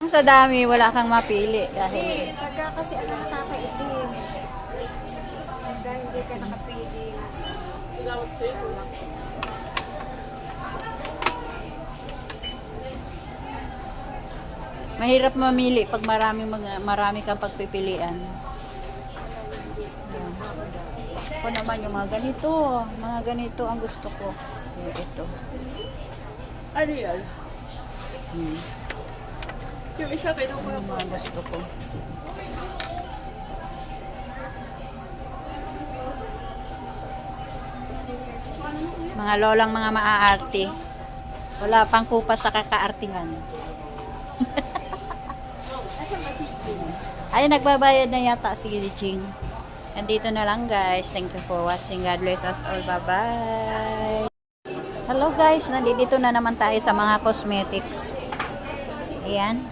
Sa dami, wala kang mapili dahil Pagka kasi ano nakakaitim. Pagka hindi ka nakapili. mahirap mamili pag marami kang pagpipilian. Ayan. Ako naman yung mga ganito ang gusto ko. Ayan, ito. Ano yan? Hmm. Yung isa kinukuha Yung ko. mga gusto ko. Mga lolang mga maaarte. Wala pang kupas sa kakaartihan. Ay, nagbabayad na yata. Sige, Ching. Nandito na lang, guys. Thank you for watching. God bless us all. Bye-bye. Hello, guys. Nandito na naman tayo sa mga cosmetics. Ayan.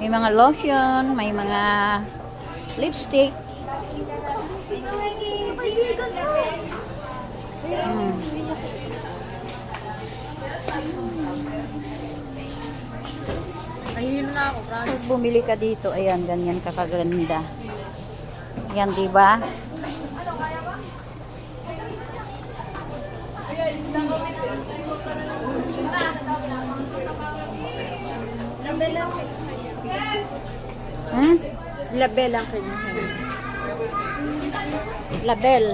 May mga lotion, may mga lipstick. Hmm. Ayun na ako, Brad. Pag bumili ka dito, ayan, ganyan kakaganda. Yan, di ba? Hmm? Label ang kinuha. Label.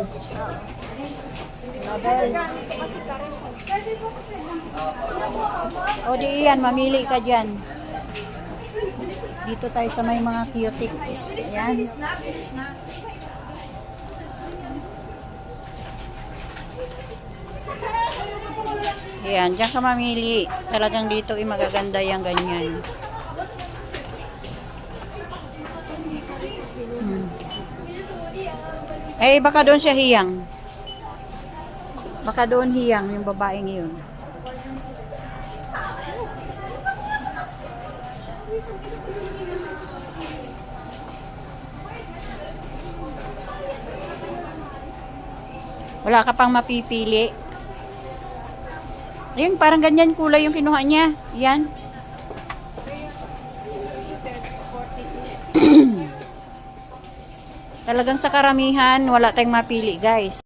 Label. O di yan, mamili ka dyan. Dito tayo sa may mga cutics. Ayan. Ayan, dyan ka mamili. Talagang dito magaganda yung ganyan. Hmm. Eh, baka doon siya hiyang. Baka doon hiyang yung babaeng yun. Wala ka pang mapipili. Ayun, parang ganyan kulay yung kinuha niya. Yan. Talagang sa karamihan, wala tayong mapili, guys.